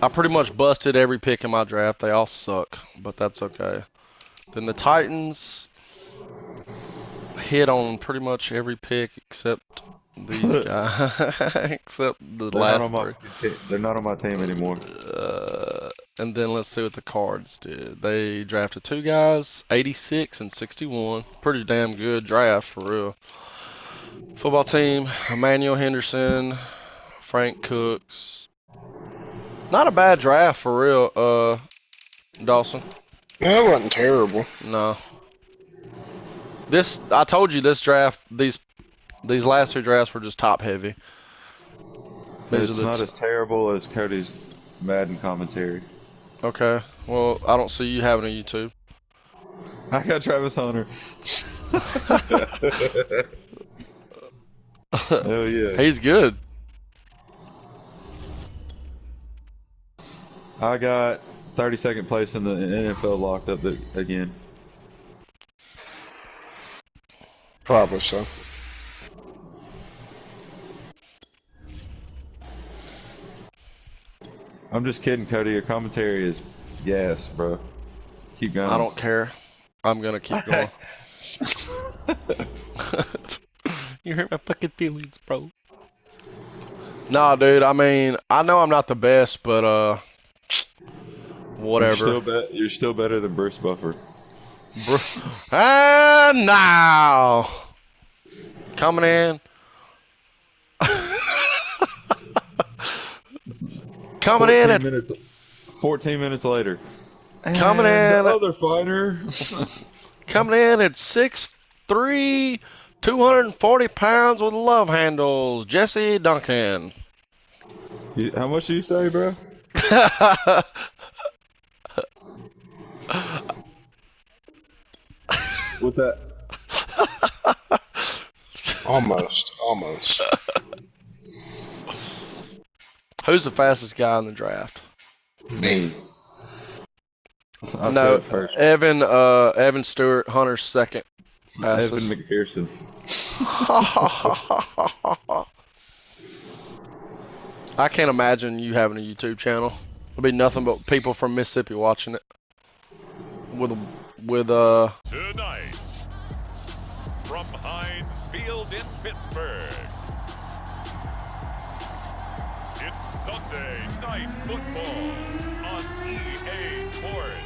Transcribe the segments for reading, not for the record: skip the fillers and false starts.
I pretty much busted every pick in my draft. They all suck, but that's okay. Then the Titans hit on pretty much every pick except these guys, except the They're not last on my three. they're not on my team anymore. And then let's see what the Cards did. They drafted two guys, 86 and 61. Pretty damn good draft for real. Football team, Emmanuel Henderson, Frank Cooks. Not a bad draft for real, Dawson. That wasn't terrible. No. I told you this draft, these last two drafts were just top heavy. It's not as terrible as Cody's Madden commentary. Okay. Well, I don't see you having a YouTube. I got Travis Hunter. Hell yeah. He's good. I got 32nd place in the NFL locked up again. Probably so. I'm just kidding, Cody. Your commentary is gas, bro. Keep going. I don't care. I'm gonna keep going. You hurt my fucking feelings, bro. Nah, dude. I mean, I know I'm not the best, but whatever. You're still better than Bruce Buffer. And now coming in. Coming in at 14 minutes later. Coming and in the other fighter. Coming in at 6'3", 240 pounds with love handles, Jesse Duncan. How much do you say, bro? With that. Almost. Who's the fastest guy in the draft? Me. No, first. Evan Stewart, Hunter's second. Evan McPherson. I can't imagine you having a YouTube channel. There'll be nothing but people from Mississippi watching it. With Tonight, from Heinz Field in Pittsburgh, it's Sunday Night Football on EA Sports.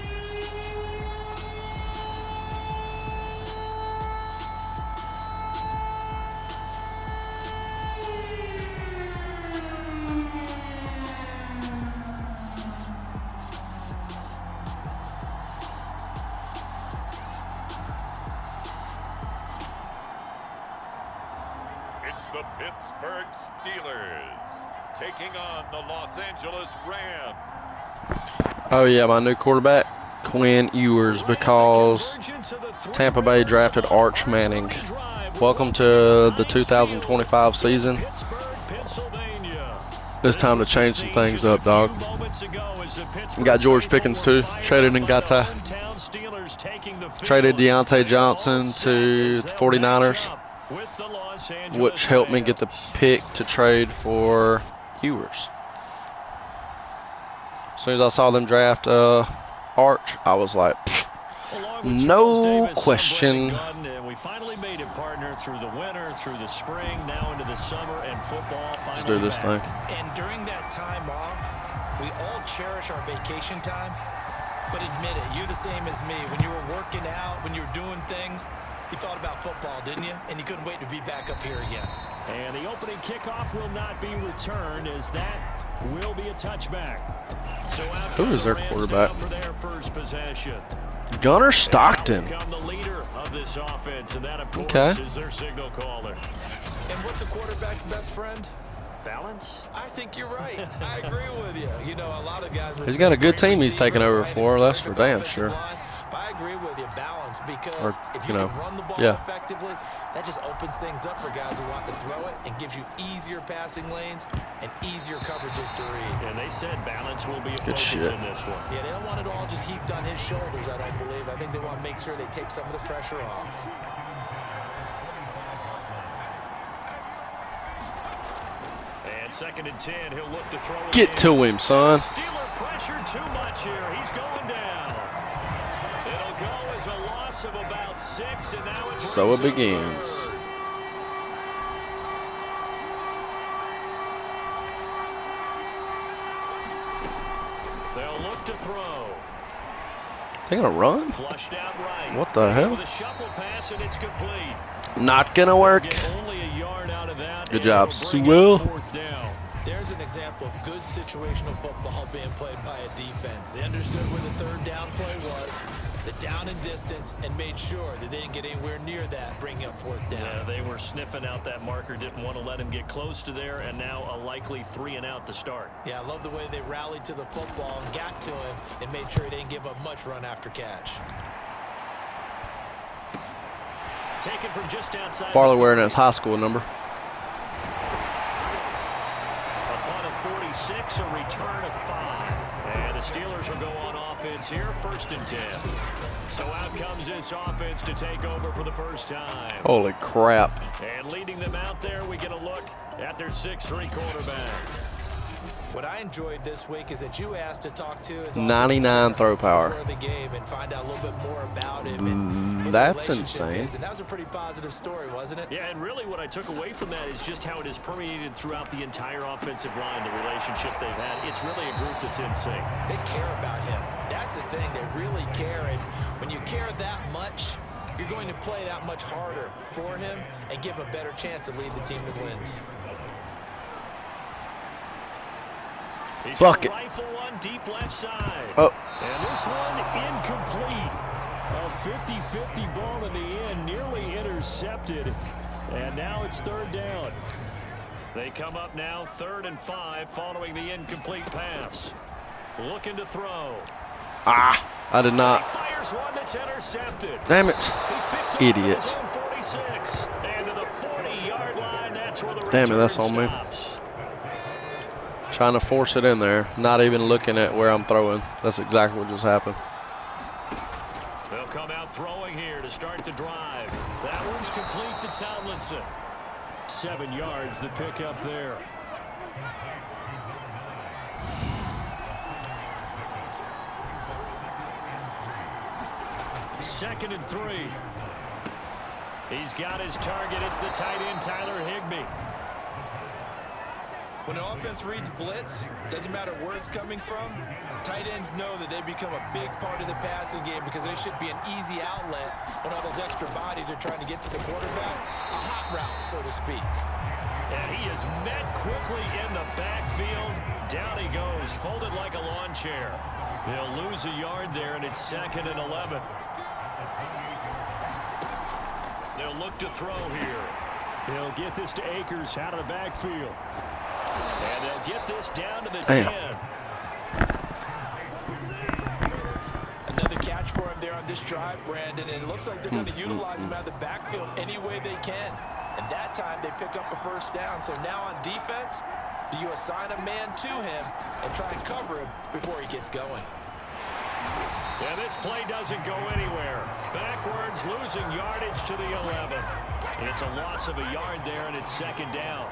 It's the Pittsburgh Steelers taking on the Los Angeles Rams. oh yeah, my new quarterback, Quinn Ewers, because Tampa Bay drafted Arch Manning. Welcome to the 2025 season. It's time to change some things up, dog. We got George Pickens too. Traded Ngata. Traded Deontay Johnson to the 49ers, which helped me get the pick to trade for Ewers. As soon as I saw them draft Arch, I was like, no question. We finally made it, partner, through the winter, through the spring, now into the summer, and football finally Let's do this thing. And during that time off, we all cherish our vacation time. But admit it, you're the same as me. When you were working out, when you were doing things, you thought about football, didn't you? And you couldn't wait to be back up here again. And the opening kickoff will not be returned, as that will be a touchback. So who is their quarterback? For their first possession. Gunnar Stockton. The leader of this offense, and that, of course, Okay. is their signal caller. And what's a quarterback's best friend? Balance? I think you're right. I agree with you. You know, a lot of guys would He's say got a good great team he's taken receiver, over right, for. and That's for terrific damn offensive sure. line. But I agree with you, balance, because Or, if you you know, can run the ball yeah. effectively, that just opens things up for guys who want to throw it and gives you easier passing lanes and easier coverages to read. And they said balance will be a Good focus shit. in this one. Yeah, they don't want it all just heaped on his shoulders, I don't believe. I think they want to make sure they take some of the pressure off. And 2nd and 10, he'll look to throw it Get in. to him, son. Steeler pressured too much here. He's going down. It'll go as a loss of about 6, and now it So it begins. third. They'll look to throw. They gonna run? Flushed out right. What the hell? With a shuffle pass, and it's complete. Not gonna work. Get only a yard out of that. Good job, It'll bring Sewell. up 4th down. There's an example of good situational football being played by a defense. They understood where the 3rd down play was, the down and distance, and made sure that they didn't get anywhere near that, bringing up 4th down. Yeah, they were sniffing out that marker, didn't want to let him get close to there, and now a likely 3 and out to start. Yeah, I love the way they rallied to the football and got to him and made sure he didn't give up much run after catch. Taken from just outside. Farley wearing his high school number. Upon a 46, a return of 5. And the Steelers will go on offense here, 1st and 10. So out comes this offense to take over for the first time. Holy crap. And leading them out there, we get a look at their 6'3" quarterback. What I enjoyed this week is that you asked to talk to his 99 throw power. before the game and find out a little bit more about him. And what the That's relationship insane. is. And that was a pretty positive story, wasn't it? Yeah, and really what I took away from that is just how it has permeated throughout the entire offensive line, the relationship they've had. It's really a group that's in sync. They care about him. That's the thing. They really care. And when you care that much, you're going to play that much harder for him and give him a better chance to lead the team that wins. He's Bucket. gonna rifle one deep left side. Oh. And this one incomplete. A 50-50 ball in the end, nearly intercepted. And now it's 3rd down. They come up now 3rd and 5 following the incomplete pass. Looking to throw. Ah, I did He not. fires one that's intercepted. Damn it. He's picked up Idiot. at his own 46. And to the 40-yard line, that's where the Damn it, return that's on me. stops. Trying to force it in there. Not even looking at where I'm throwing. That's exactly what just happened. They'll come out throwing here to start the drive. That one's complete to Tomlinson. 7 yards, the pickup there. Second and 3. He's got his target. It's the tight end, Tyler Higbee. When an offense reads blitz, doesn't matter where it's coming from, tight ends know that they become a big part of the passing game because they should be an easy outlet when all those extra bodies are trying to get to the quarterback. A hot route, so to speak. And he is met quickly in the backfield. Down he goes, folded like a lawn chair. He'll lose a yard there, and it's 2nd and 11. They'll look to throw here. He'll get this to Akers out of the backfield. And they'll get this down to the 10. Another catch for him there on this drive, Brandon, and it looks like they're going to utilize him out of the backfield any way they can. And that time they pick up a 1st down. So now on defense, do you assign a man to him and try and cover him before he gets going? Yeah, this play doesn't go anywhere. Backwards, losing yardage to the 11. It's a loss of a yard there, and it's 2nd down.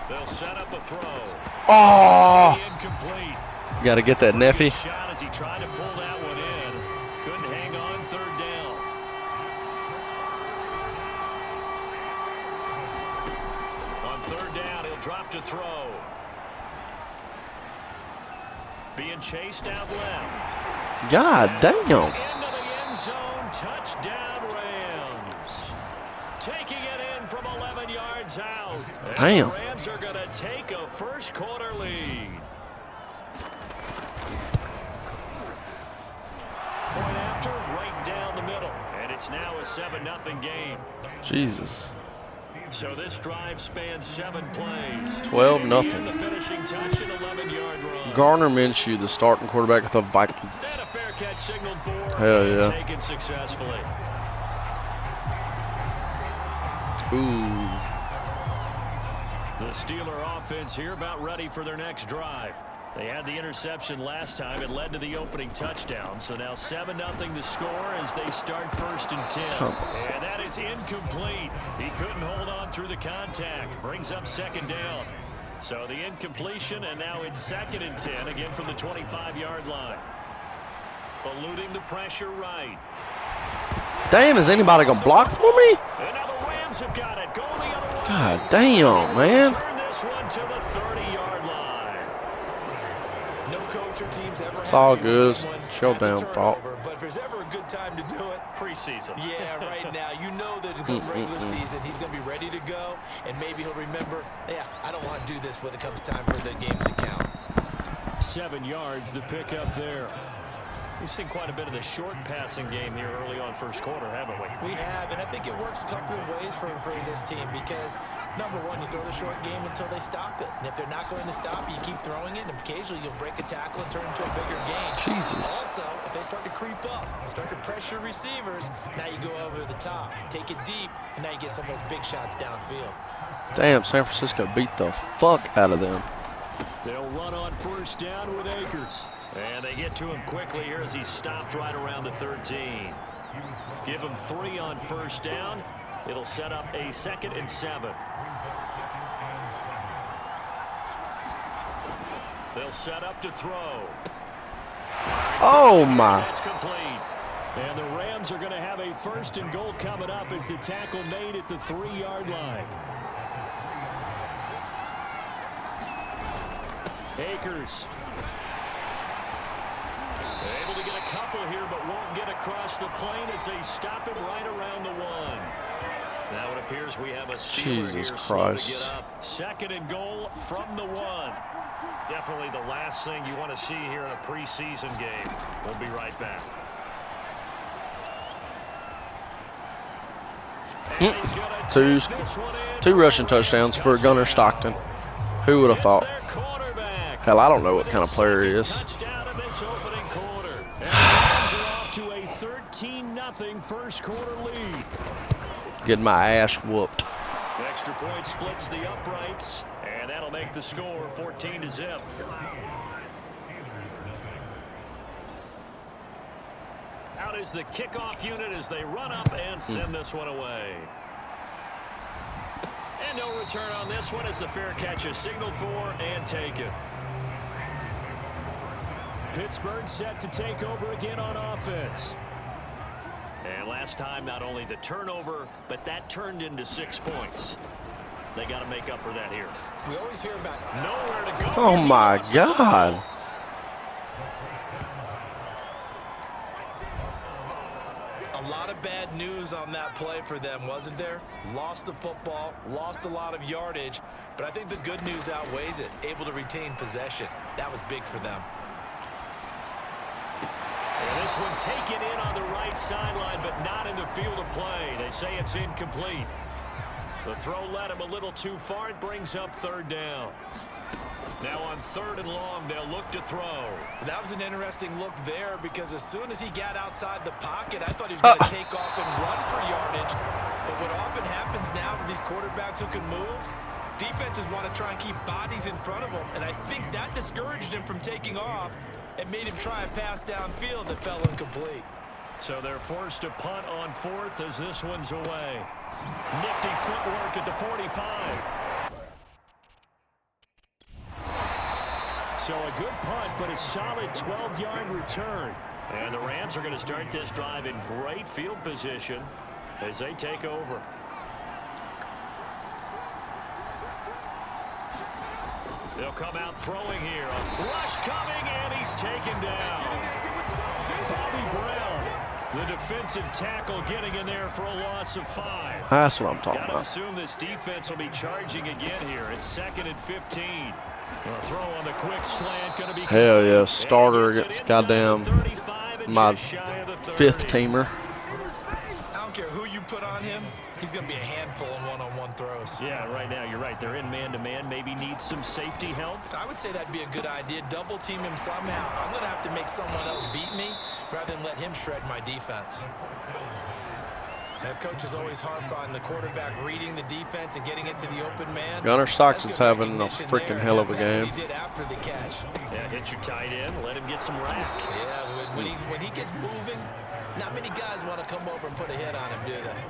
They'll set up a throw. Oh, Incomplete. got to get that Neffy. Shot as he tried to pull that one in. Couldn't hang on, 3rd down. On 3rd down, he'll drop to throw. Being chased out left. God damn. Into the end zone, touchdown Rams. Taking it in from 11 yards out. And Damn. the Rams are going to take a 1st quarter lead. Point after, right down the middle. And it's now a 7-0 game. Jesus. So this drive spans 7 plays. 12-0. The finishing touch, an 11-yard run. Garner Minshew, the starting quarterback of the Vikings. And a fair catch signaled for. Hell yeah. Taken successfully. Ooh. The Steeler offense here about ready for their next drive. They had the interception last time. It led to the opening touchdown. So now 7-0 to score as they start 1st and 10. And that is incomplete. He couldn't hold on through the contact. Brings up 2nd down. So the incompletion, and now it's 2nd and 10, again from the 25-yard line. Eluding the pressure right. Damn, is anybody going to block for me? And now the Rams have got it. Going the other way. God damn, man. Turn this one to the 30-yard line. No coach or team's ever It's all happy when good. someone It's your has a damn fault. turnover, but if there's ever a good time to do it, Preseason. yeah, right now. You know that in the regular season, he's going to be ready to go, and maybe he'll remember, yeah, I don't want to do this when it comes time for the games to count. 7 yards, the pickup there. We've seen quite a bit of the short passing game here early on 1st quarter, haven't we? We have, and I think it works a couple of ways for this team because, number one, you throw the short game until they stop it. And if they're not going to stop it, you keep throwing it, and occasionally you'll break a tackle and turn it into a bigger game. Jesus. Also, if they start to creep up, start to pressure receivers, now you go over the top, take it deep, and now you get some of those big shots downfield. Damn, San Francisco beat the fuck out of them. They'll run on 1st down with Akers. And they get to him quickly here as he's stopped right around the 13. Give him 3 on 1st down. It'll set up a 2nd and 7. They'll set up to throw. Oh, my. That's complete. And the Rams are going to have a 1st and goal coming up as the tackle made at the 3-yard line. Akers. Able to get a couple here, but won't get across the plane as they stop him right around the 1. Now it appears we have a Steeler Jesus here slow Christ. to get up. 2nd and goal from the 1. Definitely the last thing you want to see here in a preseason game. We'll be right back. And he's gonna take this one in Two for rushing a touchdowns for Rams Gunnar touchdown. Stockton. Who would have It's thought? their quarterback. Hell, I don't know what kind of player he is. Touchdown in this opening quarter. And the Rams are off to a 13-0 1st quarter lead. Getting my ass whooped. Extra point splits the uprights, and that'll make the score 14-0. Out is the kickoff unit as they run up and send this one away. And no return on this one as the fair catch is signaled for and taken. Pittsburgh set to take over again on offense. And last time, not only the turnover, but that turned into 6 points. They got to make up for that here. We always hear about Nowhere to go. Oh, my God. a lot of bad news on that play for them, wasn't there? Lost the football, lost a lot of yardage, but I think the good news outweighs it. Able to retain possession. That was big for them. And this one taken in on the right sideline, but not in the field of play. They say it's incomplete. The throw led him a little too far. It brings up third down. Now on 3rd and long, they'll look to throw. That was an interesting look there because as soon as he got outside the pocket, I thought he was going to take off and run for yardage. But what often happens now with these quarterbacks who can move, defenses want to try and keep bodies in front of them. And I think that discouraged him from taking off and made him try a pass downfield that fell incomplete. So they're forced to punt on 4th as this one's away. Nifty footwork at the 45. So a good punt, but a solid 12-yard return. And the Rams are going to start this drive in great field position as they take over. They'll come out throwing here. A rush coming, and he's taken down. Bobby Brown, the defensive tackle, getting in there for a loss of 5. That's what I'm talking Gotta about. assume this defense will be charging again here. It's 2nd and 15. A throw on the quick slant, going to be Hell complete. yeah, starter And he against gets it inside goddamn the 35 and my just shy of the 5th 30. teamer. I don't care who you put on him, he's going to be a handful in one-on-one throws. Yeah, right now you're right. They're in man-to-man. Maybe need some safety help. I would say that'd be a good idea. Double team him somehow. I'm going to have to make someone else beat me rather than let him shred my defense. Coaches always harp on the quarterback reading the defense and getting it to the open man. Gunnar Stockton's having a freaking hell of a game. He did after the catch. Yeah, hit your tight end, let him get some rack. Yeah, when he gets moving, not many guys want to come over and put a hit on him, do they?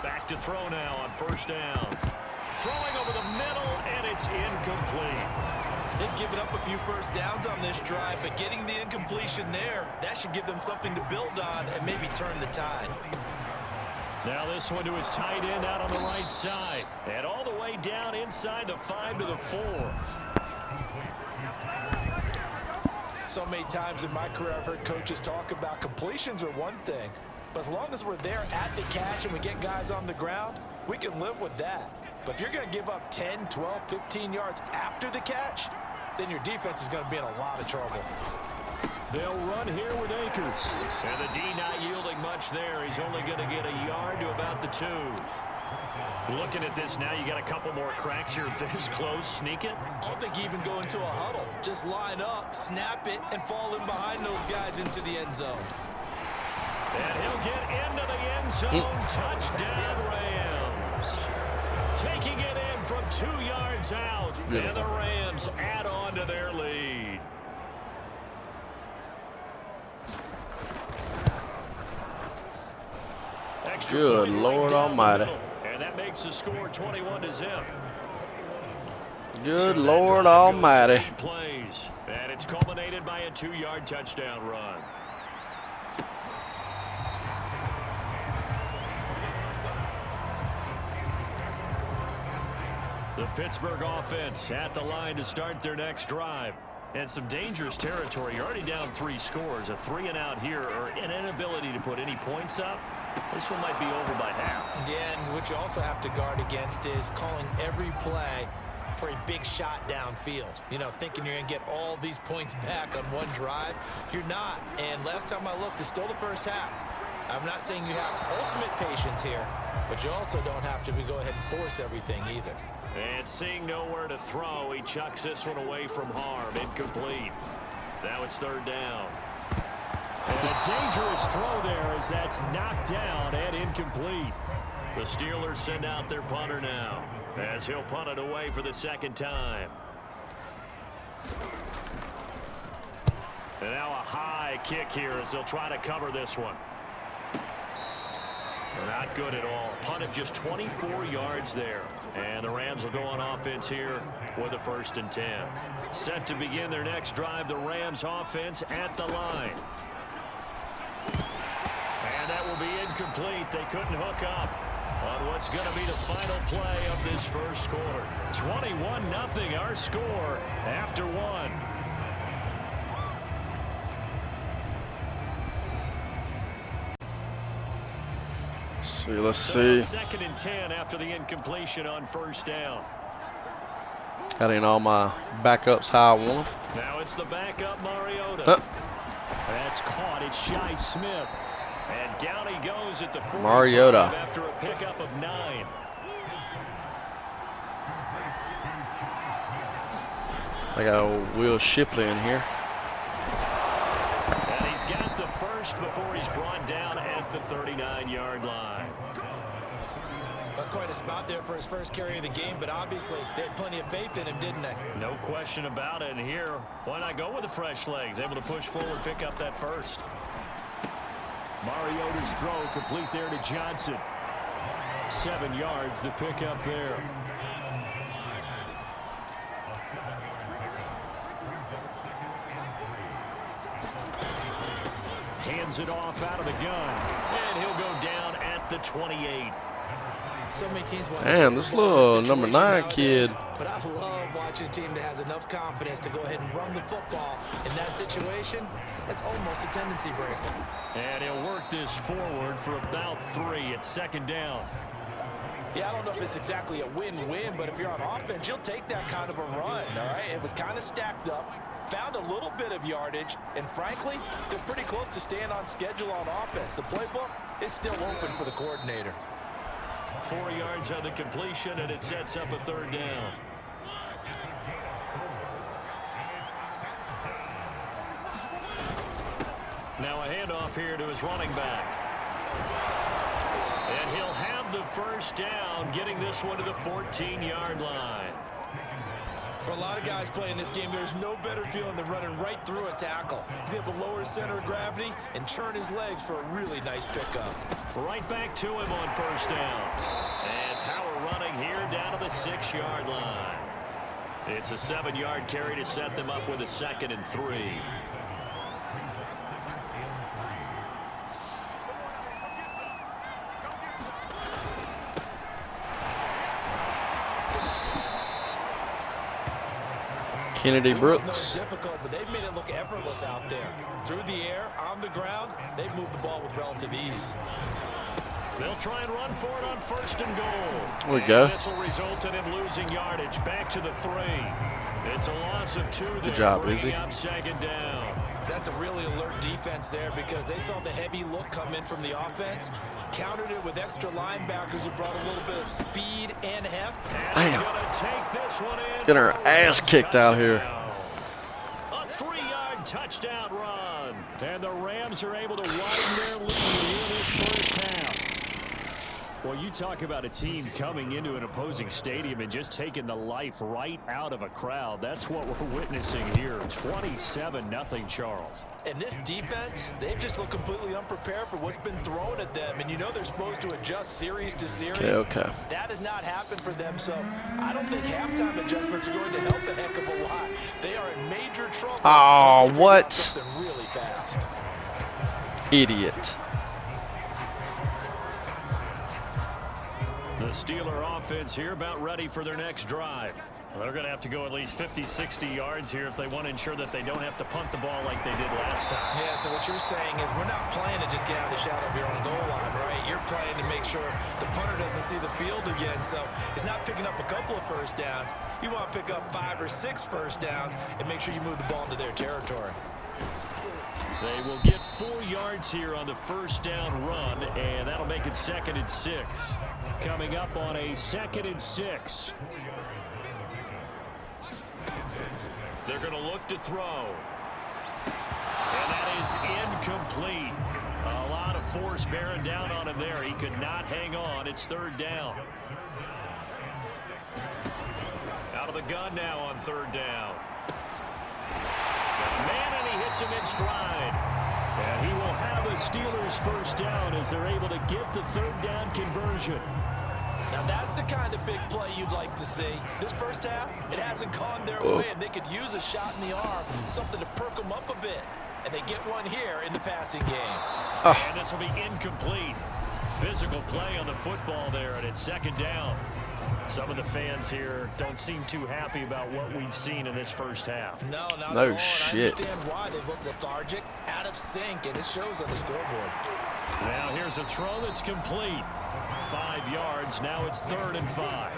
Back to throw now on first down. Throwing over the middle, and it's incomplete. They've given up a few first downs on this drive, but getting the incompletion there, that should give them something to build on and maybe turn the tide. Now this one to his tight end out on the right side. And all the way down inside the 5 to the 4. So many times in my career I've heard coaches talk about completions are one thing, but as long as we're there at the catch and we get guys on the ground, we can live with that. But if you're going to give up 10, 12, 15 yards after the catch, then your defense is going to be in a lot of trouble. They'll run here with Akers. And the D not yielding much there. He's only going to get a yard to about the 2. Looking at this now, you got a couple more cracks here this close. Sneak it. I don't think you even go into a huddle. Just line up, snap it, and fall in behind those guys into the end zone. And he'll get into the end zone. Touchdown, Rams. Taking it in from 2 yards out. And the Rams add on to their lead. Extra Good Lord Almighty. And that makes the score 21-0. Good Lord Almighty. Plays. And it's culminated by a 2-yard touchdown run. The Pittsburgh offense at the line to start their next drive. And some dangerous territory. You're already down 3 scores. A 3-and-out here, or an inability to put any points up. This one might be over by half. Yeah, and what you also have to guard against is calling every play for a big shot downfield. You know, thinking you're going to get all these points back on one drive. You're not. And last time I looked, it's still the first half. I'm not saying you have ultimate patience here, but you also don't have to go ahead and force everything either. And seeing nowhere to throw, he chucks this one away from harm. Incomplete. Now it's 3rd down. And a dangerous throw there as that's knocked down and incomplete. The Steelers send out their punter now as he'll punt it away for the 2nd time. And now a high kick here as they'll try to cover this one. Not good at all. Punt of just 24 yards there. And the Rams will go on offense here with a 1st and 10. Set to begin their next drive, the Rams offense at the line. And that will be incomplete. They couldn't hook up on what's going to be the final play of this first quarter. 21-0 our score after 1. Let's see. 2nd and 10 after the incompletion on 1st down. Got in all my backups how I want them. Now it's the backup Mariota. That's caught. It's Shi Smith. And down he goes at the 45 Mariota after a pickup of 9. I got old Will Shipley in here. And he's got the first before he's brought down at the 39-yard line. That's quite a spot there for his first carry of the game, but obviously they had plenty of faith in him, didn't they? No question about it. And here, why not go with the fresh legs? Able to push forward, pick up that first. Mariota's throw complete there to Johnson. 7 yards, the pickup there. Hands it off out of the gun. And he'll go down at the 28. So many teams want Damn, this little number 9 kid. But I love watching a team that has enough confidence to go ahead and run the football. In that situation, that's almost a tendency breaker. And he'll work this forward for about 3 at 2nd down. Yeah, I don't know if it's exactly a win-win, but if you're on offense, you'll take that kind of a run, all right? It was kind of stacked up, found a little bit of yardage, and frankly, they're pretty close to staying on schedule on offense. The playbook is still open for the coordinator. 4 yards on the completion, and it sets up a 3rd down. Now a handoff here to his running back. And he'll have the first down, getting this one to the 14-yard line. For a lot of guys playing this game, there's no better feeling than running right through a tackle. He's able to lower his center of gravity and churn his legs for a really nice pickup. Right back to him on first down. And power running here down to the 6-yard line. It's a 7-yard carry to set them up with a 2nd and 3. Kennedy Brooks. It's difficult, but they've made it look effortless out there. Through the air, on the ground, they've moved the ball with relative ease. They'll try and run for it on 1st and goal. There we go. This will result in him losing yardage. Back to the 3. It's a loss of 2 there. Good job, Izzy. Up 2nd down. That's a really alert defense there because they saw the heavy look come in from the offense, countered it with extra linebackers who brought a little bit of speed and heft. Damn. Gonna take this one in. Get her ass kicked out here. A 3-yard touchdown run. And the Rams are able to widen their lead here in this first half. Well, you talk about a team coming into an opposing stadium and just taking the life right out of a crowd. That's what we're witnessing here. 27-0 Charles. And this defense, they've just looked completely unprepared for what's been thrown at them. And you know they're supposed to adjust series to series. Okay. That has not happened for them. So I don't think halftime adjustments are going to help a heck of a lot. They are in major trouble. Oh, what? Something really fast. Idiot. The Steeler offense here about ready for their next drive. Well, they're going to have to go at least 50, 60 yards here if they want to ensure that they don't have to punt the ball like they did last time. Yeah, so what you're saying is we're not playing to just get out of the shadow of your own goal line, right? You're playing to make sure the punter doesn't see the field again. So it's not picking up a couple of first downs. You want to pick up 5 or 6 first downs and make sure you move the ball into their territory. They will get 4 yards here on the first down run, and that'll make it 2nd and 6. Coming up on a 2nd and 6. They're going to look to throw. And that is incomplete. A lot of force bearing down on him there. He could not hang on. It's 3rd down. Out of the gun now on 3rd down. Got a man, and he hits him in stride. And he will have the Steelers first down as they're able to get the 3rd down conversion. Now that's the kind of big play you'd like to see. This first half, it hasn't gone their way, and they could use a shot in the arm, something to perk them up a bit. And they get one here in the passing game. And this will be incomplete. Physical play on the football there, and it's 2nd down. Some of the fans here don't seem too happy about what we've seen in this first half. No, not No at all. shit. I understand why they look lethargic, out of sync, and it shows on the scoreboard. Now here's a throw that's complete. 5 yards. Now it's 3rd and 5.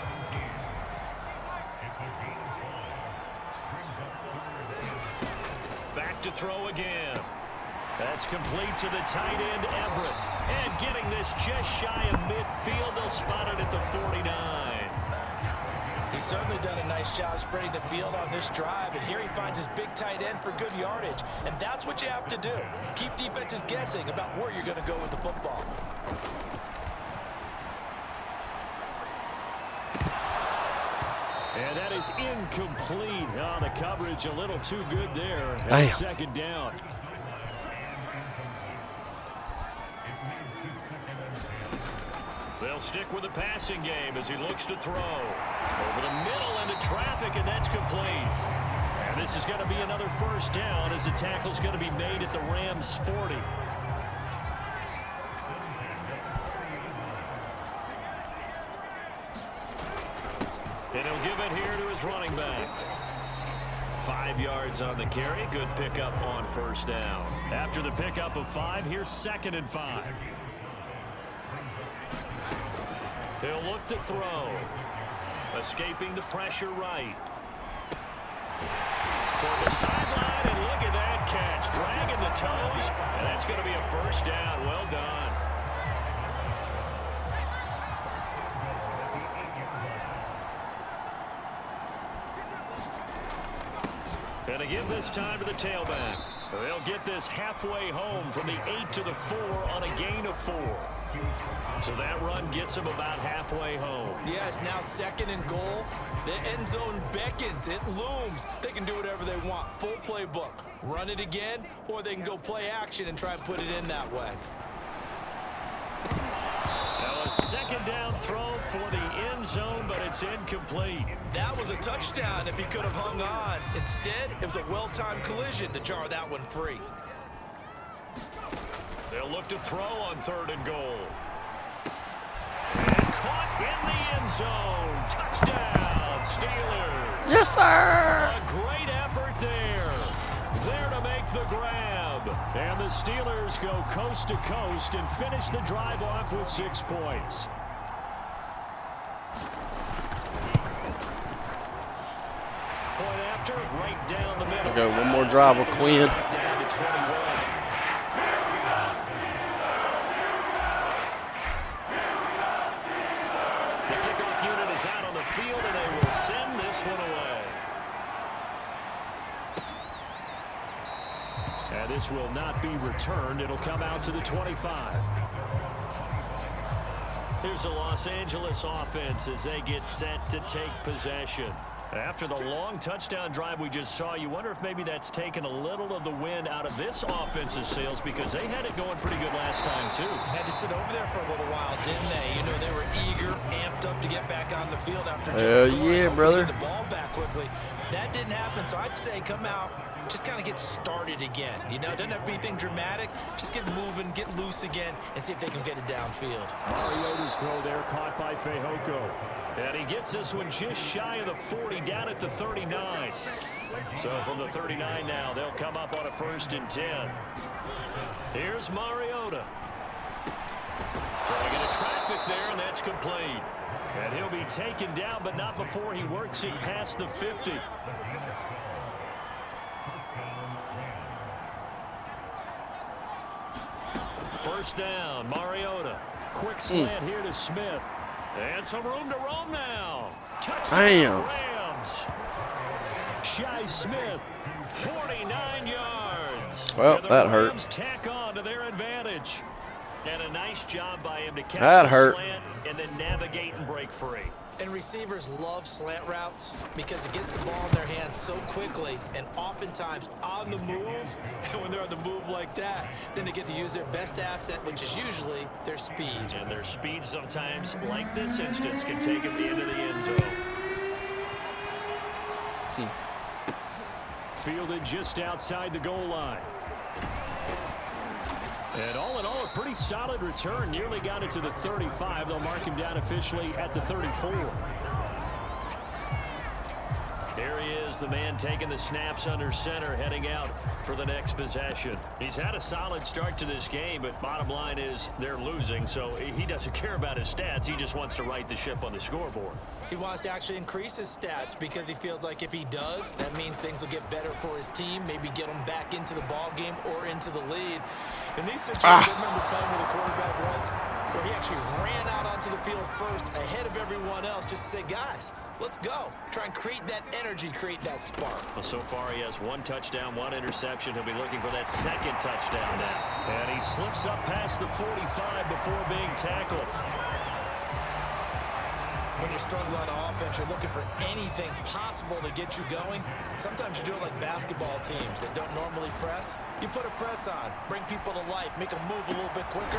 Back to throw again. That's complete to the tight end, Everett. And getting this just shy of midfield. They'll spot it at the 49. He's certainly done a nice job spreading the field on this drive, and here he finds his big tight end for good yardage. And that's what you have to do. Keep defenses guessing about where you're going to go with the football. And that is incomplete. Oh, the coverage a little too good there. Damn. 2nd down. They'll stick with the passing game as he looks to throw. Over the middle into traffic, and that's complete. And this is going to be another first down as the tackle's going to be made at the Rams' 40. And he'll give it here to his running back. 5 yards on the carry. Good pickup on first down. After the pickup of 5, here's 2nd and 5. He'll look to throw. Escaping the pressure right. Toward the sideline, and look at that catch. Dragging the toes, and that's going to be a first down. Well done. And again this time to the tailback. They'll get this halfway home from the 8 to the 4 on a gain of 4. So that run gets them about halfway home. Yeah, it's now 2nd and goal. The end zone beckons. It looms. They can do whatever they want. Full playbook. Run it again, or they can go play action and try and put it in that way. Now a 2nd down throw for the end zone, but it's incomplete. That was a touchdown if he could have hung on. Instead, it was a well-timed collision to jar that one free. They'll look to throw on 3rd and goal. And caught in the end zone. Touchdown, Steelers. Yes, sir. A great effort there. There to make the grab. And the Steelers go coast to coast and finish the drive off with 6 points. Point after, right down the middle. Go one more drive with Quinn. Down to 21. The kickoff unit is out on the field, and they will send this one away. And this will not be returned. It'll come out to the 25. Here's the Los Angeles offense as they get set to take possession. After the long touchdown drive we just saw, you wonder if maybe that's taken a little of the wind out of this offense's sails, because they had it going pretty good last time, too. Had to sit over there for a little while, didn't they? You know, they were eager, amped up to get back on the field after just scoring, yeah, brother. the ball back quickly. That didn't happen, so I'd say come out, just kind of get started again. You know, it doesn't have to be anything dramatic. Just get moving, get loose again, and see if they can get it downfield. Mariota's throw there caught by Fehoko. And he gets this one just shy of the 40, down at the 39. So from the 39 now, they'll come up on a 1st and 10. Here's Mariota. Throwing into traffic there, and that's complete. And he'll be taken down, but not before he works it past the 50. First down, Mariota. Quick slant here to Smith. And some room to roam now. Touchdown Rams. Shi Smith, 49 yards. Well, that hurt. Rams tack on to their advantage. And a nice job by him to catch That the hurt. slant and then navigate and break free. And receivers love slant routes because it gets the ball in their hands so quickly and oftentimes on the move. And when they're on the move like that, then they get to use their best asset, which is usually their speed. And their speed sometimes, like this instance, can take them into the end zone. Fielded just outside the goal line. And all in all, a pretty solid return. Nearly got it to the 35. They'll mark him down officially at the 34. There he is, the man taking the snaps under center, heading out for the next possession. He's had a solid start to this game, but bottom line is they're losing, so he doesn't care about his stats. He just wants to right the ship on the scoreboard. He wants to actually increase his stats because he feels like if he does, that means things will get better for his team, maybe get them back into the ball game or into the lead. In these situations, I remember playing with a quarterback once where he actually ran out onto the field first ahead of everyone else just to say, guys, let's go. Try and create that energy, create that spark. Well, so far he has 1 touchdown, 1 interception. He'll be looking for that 2nd touchdown now. And he slips up past the 45 before being tackled. When you're struggling on offense, you're looking for anything possible to get you going. Sometimes you do it like basketball teams that don't normally press. You put a press on, bring people to life, make them move a little bit quicker.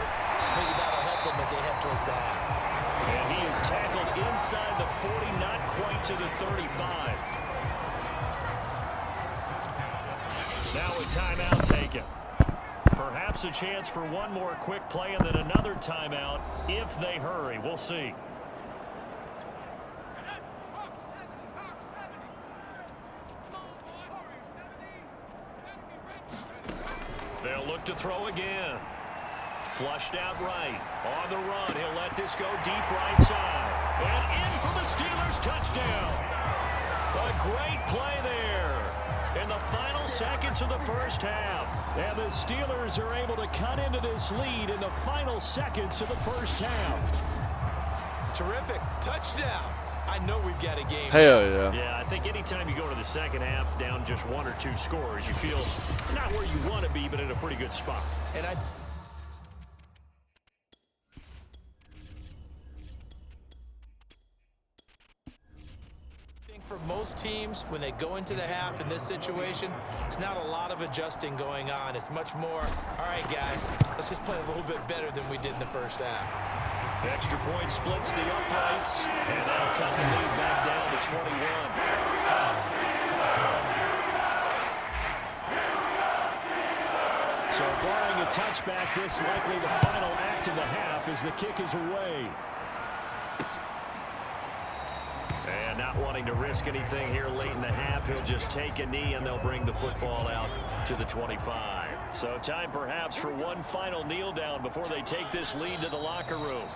Maybe that'll help them as they head towards the half. And he is tackled inside the 40, not quite to the 35. Now a timeout taken. Perhaps a chance for one more quick play and then another timeout if they hurry. We'll see. They'll look to throw again. Flushed out right. On the run, he'll let this go deep right side. And in for the Steelers touchdown. A great play there in the final seconds of the first half. And the Steelers are able to cut into this lead in the final seconds of the first half. Terrific. Touchdown. I know we've got a game. Hell yeah. Yeah, I think anytime you go to the second half down just 1 or 2 scores, you feel not where you want to be, but in a pretty good spot. And I think for most teams, when they go into the half in this situation, it's not a lot of adjusting going on. It's much more, all right, guys, let's just play a little bit better than we did in the first half. Extra point splits the uprights, and that'll cut the lead back down to 21. So barring a touchback, this likely the final act of the half as the kick is away. And not wanting to risk anything here late in the half, he'll just take a knee and they'll bring the football out to the 25. So time perhaps for one final kneel down before they take this lead to the locker room.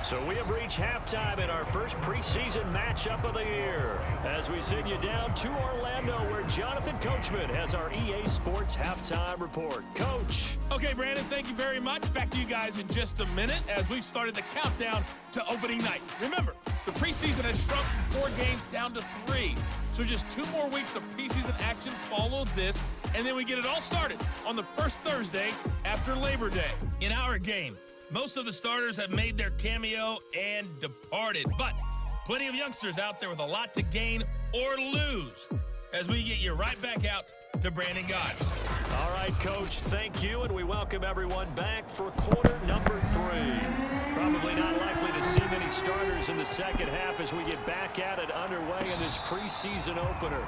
So we have reached halftime in our first preseason matchup of the year as we send you down to Orlando where Jonathan Coachman has our EA Sports halftime report. Coach. Okay, Brandon, thank you very much. Back to you guys in just a minute as we've started the countdown to opening night. Remember, the preseason has shrunk from 4 games down to 3. So just 2 more weeks of preseason action follow this, and then we get it all started on the first Thursday after Labor Day. In our game, most of the starters have made their cameo and departed, but plenty of youngsters out there with a lot to gain or lose as we get you right back out to Brandon God. All right, Coach, thank you, and we welcome everyone back for quarter number 3. Probably not likely to see many starters in the second half as we get back at it underway in this preseason opener.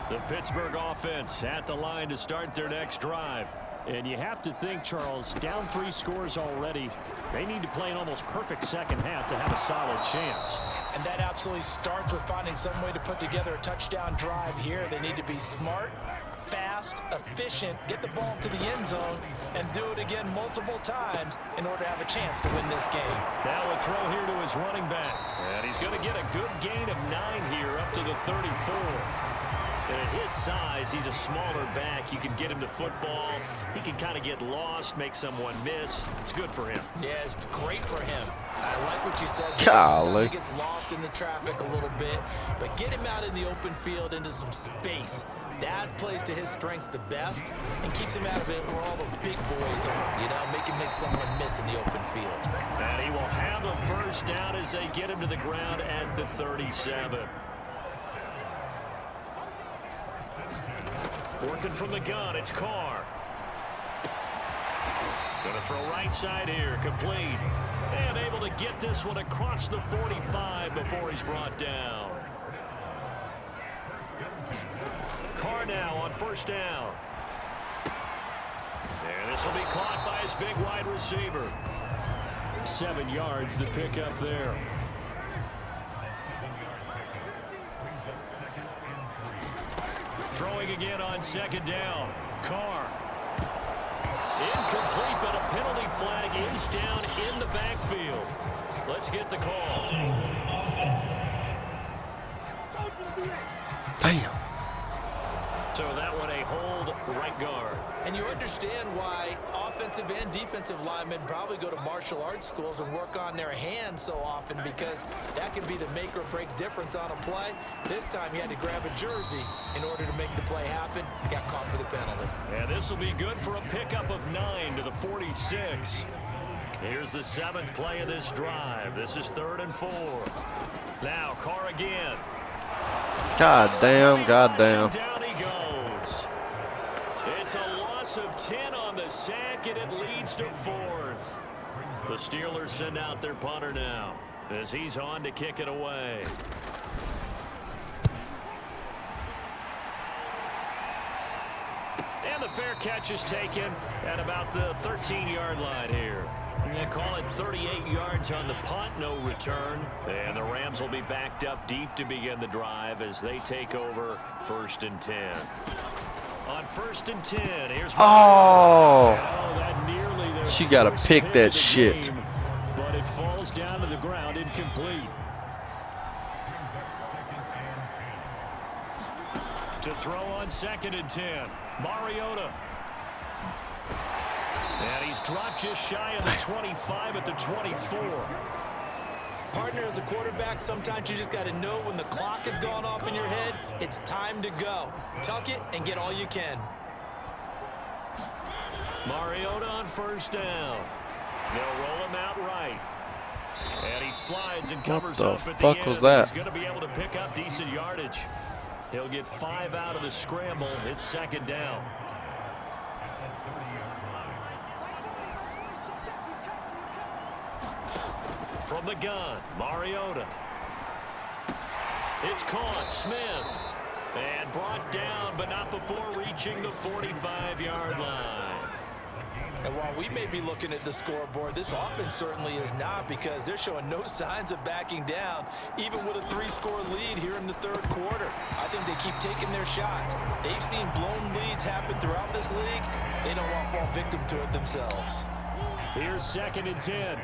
The Pittsburgh offense at the line to start their next drive. And you have to think, Charles, down 3 scores already. They need to play an almost perfect second half to have a solid chance. And that absolutely starts with finding some way to put together a touchdown drive here. They need to be smart, fast, efficient, get the ball to the end zone, and do it again multiple times in order to have a chance to win this game. Now a throw here to his running back. And he's going to get a good gain of 9 here up to the 34. And at his size, he's a smaller back. You can get him the football. He can kind of get lost, make someone miss. It's good for him. Yeah, it's great for him. I like what you said. Golly. Sometimes he gets lost in the traffic a little bit, but get him out in the open field into some space. That plays to his strengths the best and keeps him out of it where all the big boys are, you know, make someone miss in the open field. And he will have a first down as they get him to the ground at the 37. Working from the gun, it's Carr. Going to throw right side here, complete. And able to get this one across the 45 before he's brought down. Carr now on first down. And this will be caught by his big wide receiver. 7 yards to pick up there. Throwing again on second down. Carr. Incomplete, but a penalty flag is down in the backfield. Let's get the call. Damn. So that one a hold right guard. And you understand why offensive and defensive linemen probably go to martial arts schools and work on their hands so often, because that can be the make or break difference on a play. This time he had to grab a jersey in order to make the play happen. Got caught for the penalty. And this will be good for a pickup of 9 to the 46. Here's the 7th play of this drive. This is 3rd and 4. Now Carr again. God damn, god damn. Down he goes. It's a loss of 10 on the sack, and it leads to 4th. The Steelers send out their punter now as he's on to kick it away. And the fair catch is taken at about the 13-yard line here. They call it 38 yards on the punt, no return. And the Rams will be backed up deep to begin the drive as they take over 1st and 10. On 1st and 10, here's that nearly she got to pick that shit. Game, but it falls down to the ground, incomplete. To throw on 2nd and 10, Mariota. And he's dropped just shy of the 25 at the 24. Partner, as a quarterback, sometimes you just got to know when the clock has gone off in your head, it's time to go. Tuck it and get all you can. Mariota on first down. They'll roll him out right. And he slides and covers up at the end. Was that? He's going to be able to pick up decent yardage. He'll get 5 out of the scramble. It's second down. From the gun, Mariota. It's caught, Smith. And brought down, but not before reaching the 45-yard line. And while we may be looking at the scoreboard, this offense certainly is not, because they're showing no signs of backing down, even with a 3-score lead here in the third quarter. I think they keep taking their shots. They've seen blown leads happen throughout this league. They don't want to fall victim to it themselves. Here's 2nd and 10.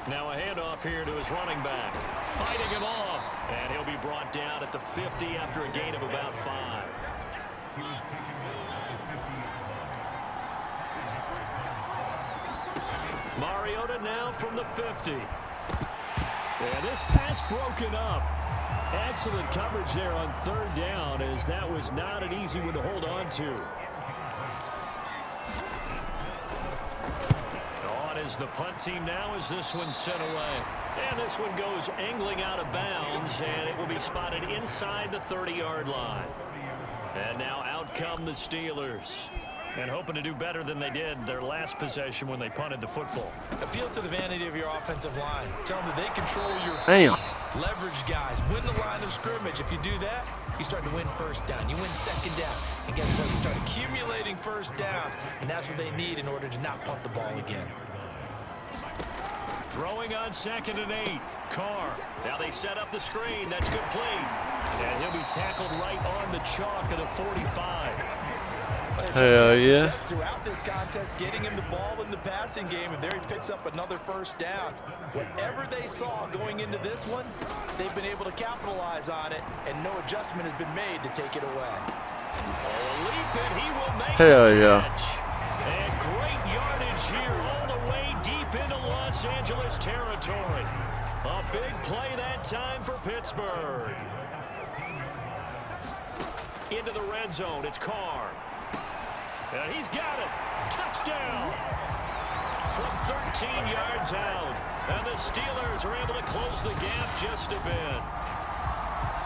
Now a handoff here to his running back. Fighting him off. And he'll be brought down at the 50 after a gain of about 5. Mariota now from the 50. And this pass broken up. Excellent coverage there on 3rd down, as that was not an easy one to hold on to. Is the punt team now as this one's sent away. And this one goes angling out of bounds, and it will be spotted inside the 30-yard line. And now out come the Steelers. And hoping to do better than they did their last possession when they punted the football. Appeal to the vanity of your offensive line. Tell them that they control your feet. Leverage guys. Win the line of scrimmage. If you do that, you start to win first down. You win second down. And guess what? You start accumulating first downs. And that's what they need in order to not punt the ball again. Throwing on 2nd and 8. Carr. Now they set up the screen. That's complete. And he'll be tackled right on the chalk of the 45. Hell yeah. Throughout this contest, getting him the ball in the passing game, and there he picks up another first down. Whatever they saw going into this one, they've been able to capitalize on it, and no adjustment has been made to take it away. Leap, and he will make Hell the yeah. catch. And great yardage here all the way deep into Los Angeles territory. A big play that time for Pittsburgh. Into the red zone, it's Carr. And he's got it. Touchdown. From 13 yards out. And the Steelers are able to close the gap just a bit.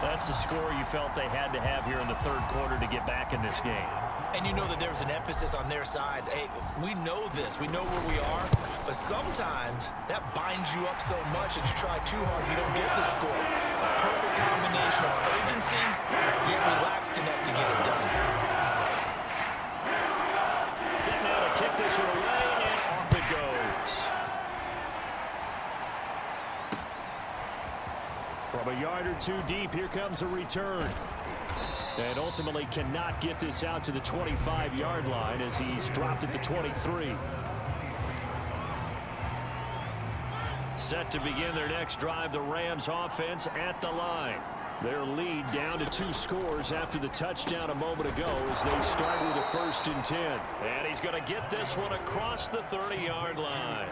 That's a score you felt they had to have here in the third quarter to get back in this game. And you know that there was an emphasis on their side. Hey, we know this. We know where we are. But sometimes that binds you up so much that you try too hard, you don't get the score. A perfect combination of urgency, yet relaxed enough to get it done. Set now to kick this one away, and off it goes. From a yard or two deep, here comes a return. And ultimately cannot get this out to the 25-yard line as he's dropped at the 23. Set to begin their next drive, the Rams offense at the line. Their lead down to 2 scores after the touchdown a moment ago as they start with a 1st and 10. And he's going to get this one across the 30-yard line.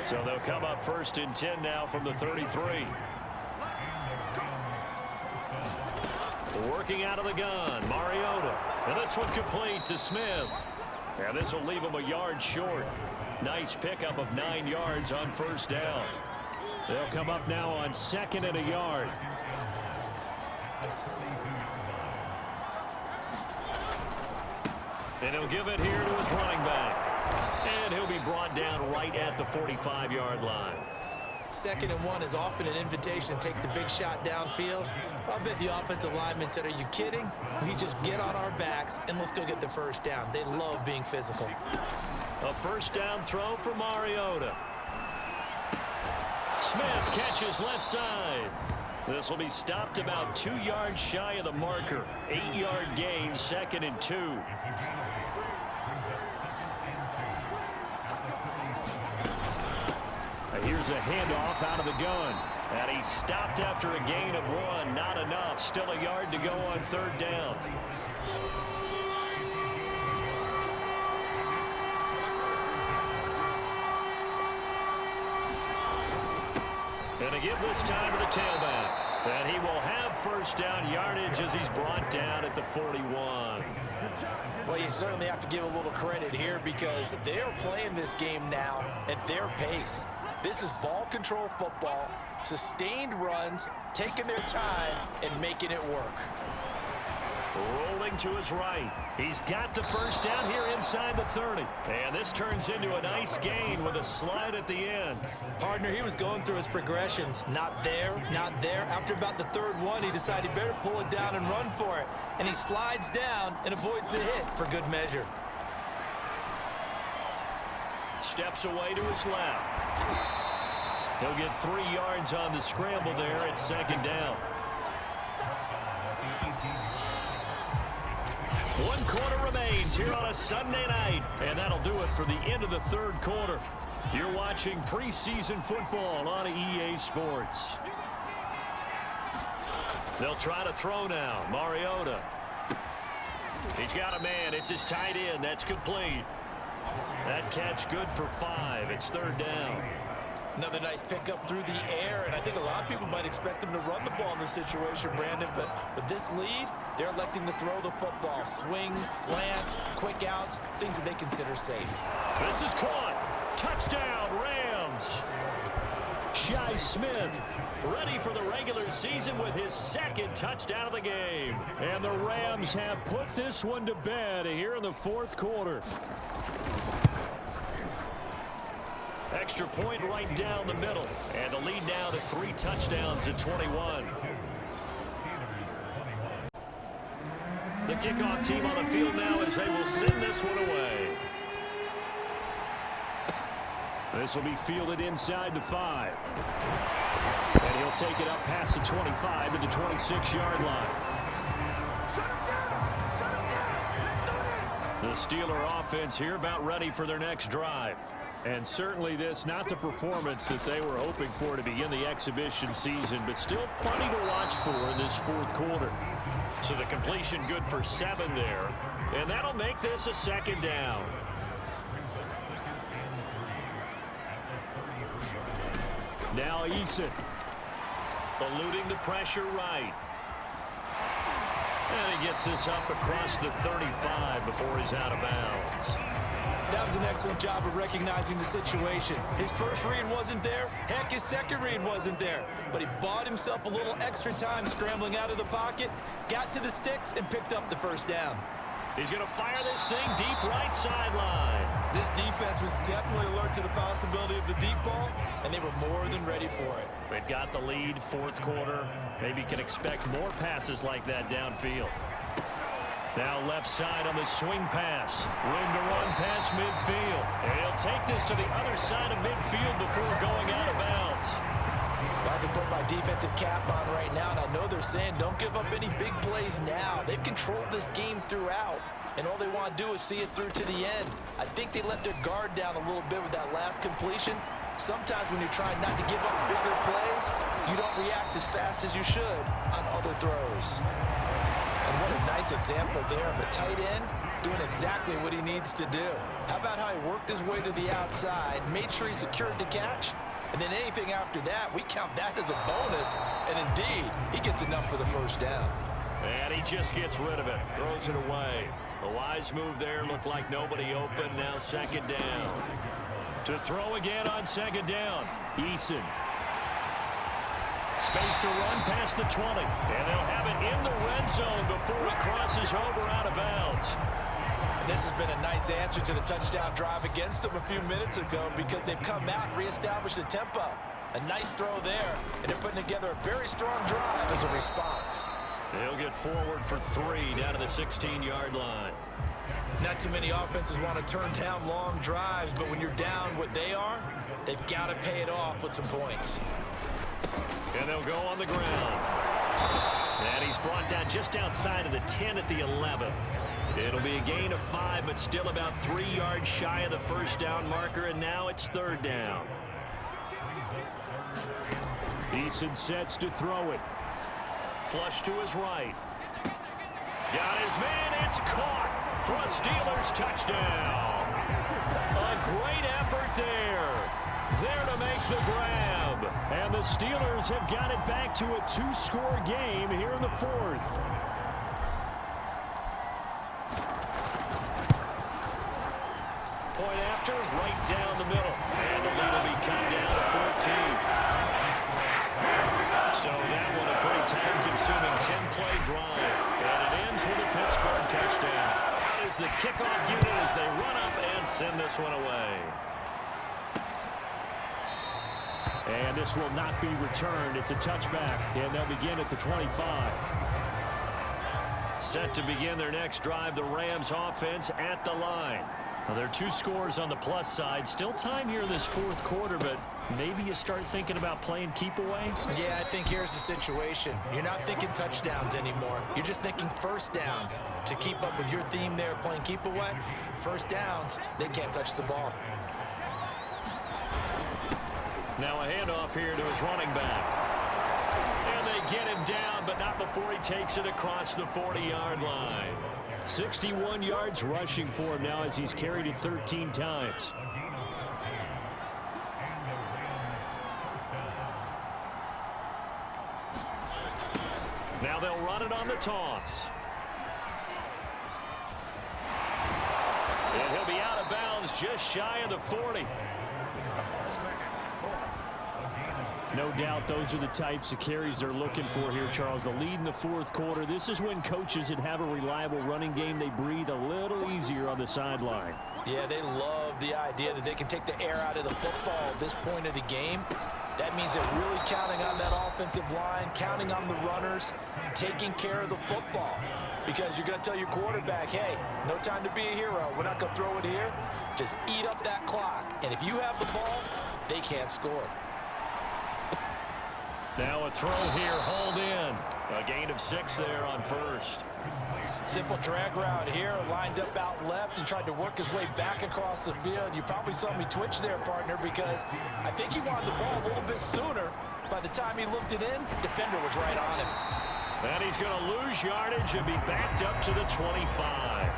So they'll come up 1st and 10 now from the 33. Working out of the gun, Mariota. And this one complete to Smith. And this will leave him a yard short. Nice pickup of 9 yards on 1st down. They'll come up now on 2nd and a yard. And he'll give it here to his running back. And he'll be brought down right at the 45-yard line. 2nd and 1 is often an invitation to take the big shot downfield. I bet the offensive lineman said, are you kidding? We just get on our backs and let's go get the 1st down. They love being physical. A 1st down throw for Mariota. Smith catches left side. This will be stopped about 2 yards shy of the marker. 8-yard gain, 2nd and 2. Here's a handoff out of the gun. And he stopped after a gain of 1. Not enough. Still a yard to go on 3rd down. And to give this time to the tailback. And he will have 1st down yardage as he's brought down at the 41. Well, you certainly have to give a little credit here because they're playing this game now at their pace. This is ball control football, sustained runs, taking their time, and making it work. Rolling to his right. He's got the 1st down here inside the 30. And this turns into a nice gain with a slide at the end. Partner, he was going through his progressions. Not there, not there. After about the 3rd one, he decided he better pull it down and run for it. And he slides down and avoids the hit for good measure. Steps away to his left. He'll get 3 yards on the scramble there at 2nd down. 1 quarter remains here on a Sunday night, and that'll do it for the end of the 3rd quarter. You're watching preseason football on EA Sports. They'll try to throw now. Mariota. He's got a man. It's his tight end. That's complete. That catch good for 5. It's 3rd down. Another nice pickup through the air, and I think a lot of people might expect them to run the ball in this situation, Brandon, but with this lead, they're electing to throw the football. Swings, slants, quick outs, things that they consider safe. This is caught. Touchdown, Rams. Shi Smith ready for the regular season with his 2nd touchdown of the game. And the Rams have put this one to bed here in the 4th quarter. Extra point right down the middle. And the lead now to 3 touchdowns at 21. The kickoff team on the field now as they will send this one away. This will be fielded inside the 5. And he'll take it up past the 25 to the 26-yard line. The Steeler offense here about ready for their next drive. And certainly this, not the performance that they were hoping for to begin the exhibition season, but still plenty to watch for in this 4th quarter. So the completion good for 7 there. And that'll make this a 2nd down. Now Eason. Eluding the pressure right. And he gets this up across the 35 before he's out of bounds. That was an excellent job of recognizing the situation. His first read wasn't there. Heck, his second read wasn't there. But he bought himself a little extra time scrambling out of the pocket, got to the sticks, and picked up the 1st down. He's going to fire this thing deep right sideline. This defense was definitely alert to the possibility of the deep ball, and they were more than ready for it. They've got the lead, 4th quarter. Maybe can expect more passes like that downfield. Now left side on the swing pass. Room to run past midfield. And he'll take this to the other side of midfield before going out of bounds. I can put my defensive cap on right now, and I know they're saying don't give up any big plays now. They've controlled this game throughout, and all they want to do is see it through to the end. I think they let their guard down a little bit with that last completion. Sometimes when you're trying not to give up bigger plays, you don't react as fast as you should on other throws. And what a nice example there of a tight end doing exactly what he needs to do. How about how he worked his way to the outside, made sure he secured the catch, and then anything after that, we count that as a bonus. And indeed, he gets enough for the 1st down. And he just gets rid of it, throws it away. A wise move there, looked like nobody open, now 2nd down. To throw again on 2nd down, Eason. Space to run past the 20. And they'll have it in the red zone before it crosses over out of bounds. And this has been a nice answer to the touchdown drive against them a few minutes ago because they've come out and reestablished the tempo. A nice throw there, and they're putting together a very strong drive as a response. They'll get forward for 3 down to the 16-yard line. Not too many offenses want to turn down long drives, but when you're down what they are, they've got to pay it off with some points. And they'll go on the ground. And he's brought down just outside of the 10 at the 11. It'll be a gain of 5, but still about 3 yards shy of the 1st down marker, and now it's 3rd down. Eason sets to throw it. Flush to his right. Got his man. It's caught for a Steelers touchdown. A great effort there. There to make the grab. And the Steelers have got it back to a 2-score game here in the fourth. Point after, right down the middle. And the lead will be cut down to 14. So that one a pretty time-consuming 10-play drive. And it ends with a Pittsburgh touchdown. That is the kickoff unit as they run up and send this one away. And this will not be returned. It's a touchback, and they'll begin at the 25. Set to begin their next drive, the Rams offense at the line. Well, there are 2 scores on the plus side. Still time here in this fourth quarter, but maybe you start thinking about playing keep away? Yeah, I think here's the situation. You're not thinking touchdowns anymore. You're just thinking first downs. To keep up with your theme there, playing keep away, first downs, they can't touch the ball. Now a handoff here to his running back. And they get him down, but not before he takes it across the 40-yard line. 61 yards rushing for him now as he's carried it 13 times. Now they'll run it on the toss. And he'll be out of bounds just shy of the 40. No doubt those are the types of carries they're looking for here, Charles. The lead in the fourth quarter. This is when coaches that have a reliable running game, they breathe a little easier on the sideline. Yeah, they love the idea that they can take the air out of the football at this point of the game. That means they're really counting on that offensive line, counting on the runners, taking care of the football. Because you're going to tell your quarterback, hey, no time to be a hero. We're not going to throw it here. Just eat up that clock. And if you have the ball, they can't score. Now a throw here, hold in. A gain of 6 there on first. Simple drag route here, lined up out left and tried to work his way back across the field. You probably saw me twitch there, partner, because I think he wanted the ball a little bit sooner. By the time he looked it in, defender was right on him. And he's going to lose yardage and be backed up to the 25.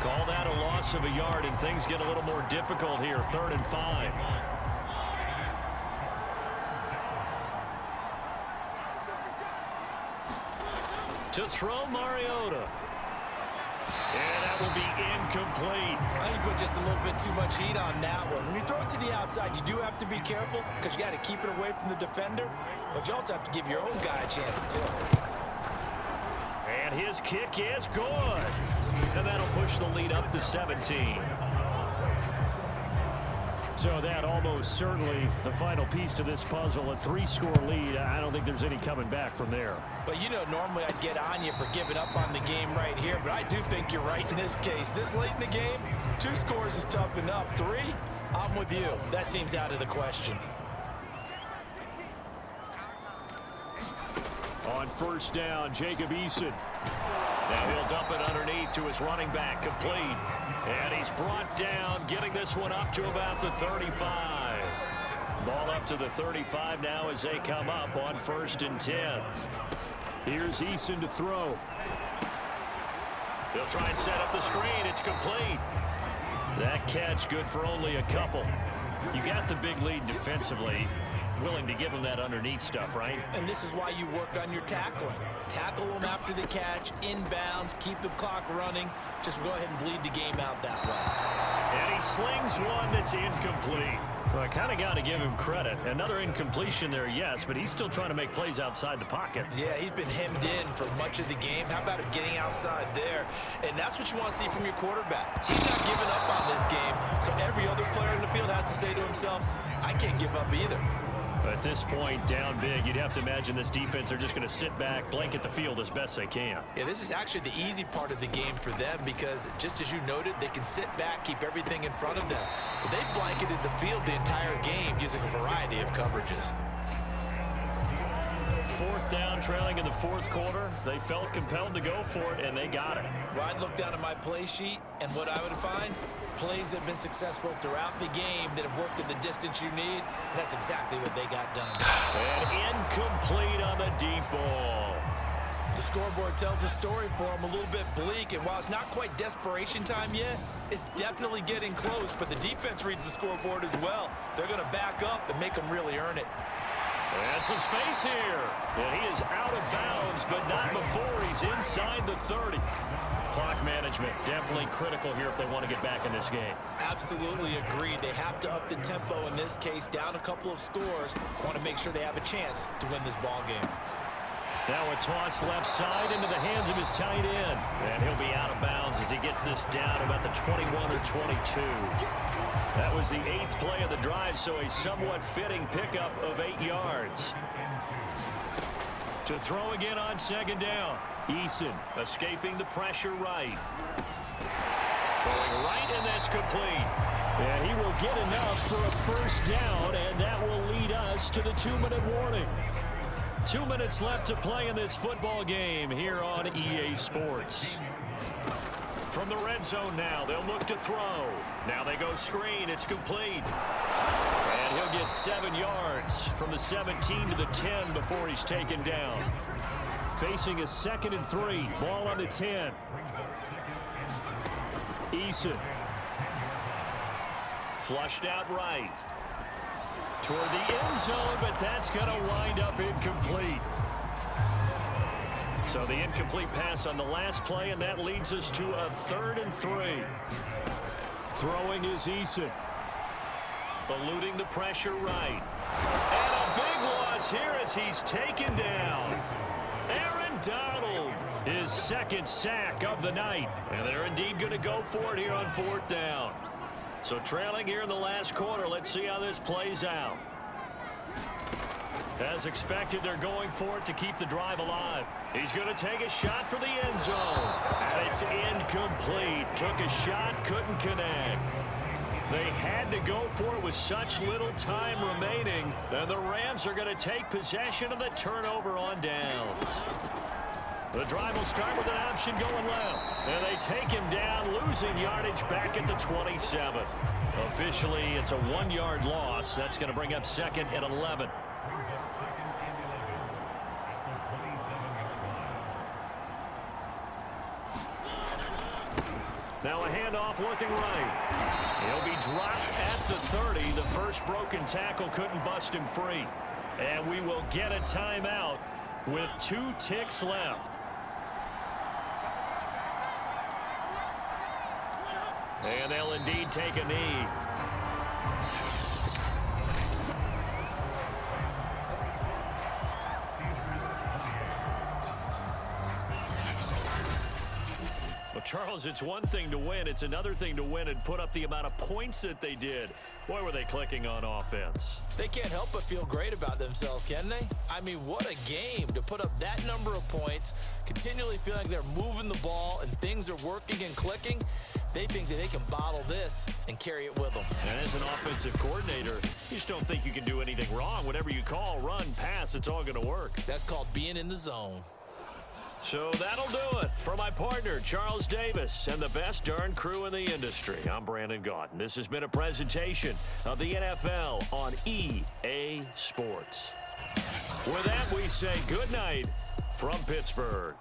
Call that a loss of a yard, and things get a little more difficult here, 3rd and 5. To throw Mariota. And that will be incomplete. I think you put just a little bit too much heat on that one. When you throw it to the outside, you do have to be careful because you got to keep it away from the defender, but you also have to give your own guy a chance too. And his kick is good. And that'll push the lead up to 17. So that almost certainly the final piece to this puzzle, a 3-score lead. I don't think there's any coming back from there. Well, you know, normally I'd get on you for giving up on the game right here, but I do think you're right in this case. This late in the game, 2 scores is tough enough. 3, I'm with you. That seems out of the question. On first down, Jacob Eason. Now he'll dump it underneath to his running back, complete. And he's brought down, getting this one up to about the 35. Ball up to the 35 now as they come up on 1st and 10. Here's Eason to throw. He'll try and set up the screen. It's complete. That catch good for only a couple. You got the big lead defensively. Willing to give them that underneath stuff, right? And this is why you work on your tackling. Tackle them after the catch, inbounds, keep the clock running. Just go ahead and bleed the game out that way. And he slings one that's incomplete. Well, I kind of got to give him credit. Another incompletion there, yes, but he's still trying to make plays outside the pocket. Yeah, he's been hemmed in for much of the game. How about him getting outside there? And that's what you want to see from your quarterback. He's not giving up on this game, so every other player in the field has to say to himself, I can't give up either. At this point, down big, you'd have to imagine this defense are just going to sit back, blanket the field as best they can. Yeah, this is actually the easy part of the game for them because, just as you noted, they can sit back, keep everything in front of them. But they've blanketed the field the entire game using a variety of coverages. 4th down, trailing in the 4th quarter. They felt compelled to go for it, and they got it. Well, I'd look down at my play sheet, and what I would find, plays that have been successful throughout the game that have worked in the distance you need, and that's exactly what they got done. And incomplete on the deep ball. The scoreboard tells a story for them, a little bit bleak, and while it's not quite desperation time yet, it's definitely getting close, but the defense reads the scoreboard as well. They're going to back up and make them really earn it. And some space here. And he is out of bounds, but not before he's inside the 30. Clock management definitely critical here if they want to get back in this game. Absolutely agreed. They have to up the tempo in this case, down a couple of scores. Want to make sure they have a chance to win this ball game. Now a toss left side into the hands of his tight end. And he'll be out of bounds as he gets this down about the 21 or 22. That was the 8th play of the drive, so a somewhat fitting pickup of 8 yards. To throw again on 2nd down. Eason escaping the pressure right. Throwing right, and that's complete. And he will get enough for a 1st down, and that will lead us to the 2-minute warning. 2 minutes left to play in this football game here on EA Sports. From the red zone now, they'll look to throw. Now they go screen. It's complete. And he'll get 7 yards from the 17 to the 10 before he's taken down. Facing a 2nd and 3. Ball on the 10. Eason. Flushed out right. Toward the end zone, but that's going to wind up incomplete. So the incomplete pass on the last play, and that leads us to a 3rd and 3. Throwing is Eason. Eluding the pressure right. And a big loss here as he's taken down. Aaron Donald, his 2nd sack of the night. And they're indeed going to go for it here on 4th down. So trailing here in the last quarter, let's see how this plays out. As expected, they're going for it to keep the drive alive. He's going to take a shot for the end zone. And it's incomplete. Took a shot, couldn't connect. They had to go for it with such little time remaining. And the Rams are going to take possession of the turnover on downs. The drive will start with an option going left. And they take him down, losing yardage back at the 27. Officially, it's a 1-yard loss. That's going to bring up 2nd and 11. Now a handoff looking right. He'll be dropped at the 30. The first broken tackle couldn't bust him free. And we will get a timeout with 2 ticks left. And they'll indeed take a knee. Well, Charles, it's one thing to win. It's another thing to win and put up the amount of points that they did. Boy, were they clicking on offense. They can't help but feel great about themselves, can they? I mean, what a game to put up that number of points, continually feeling like they're moving the ball and things are working and clicking. They think that they can bottle this and carry it with them. And as an offensive coordinator, you just don't think you can do anything wrong. Whatever you call, run, pass, it's all going to work. That's called being in the zone. So that'll do it for my partner, Charles Davis, and the best darn crew in the industry. I'm Brandon Gaudin. This has been a presentation of the NFL on EA Sports. With that, we say good night from Pittsburgh.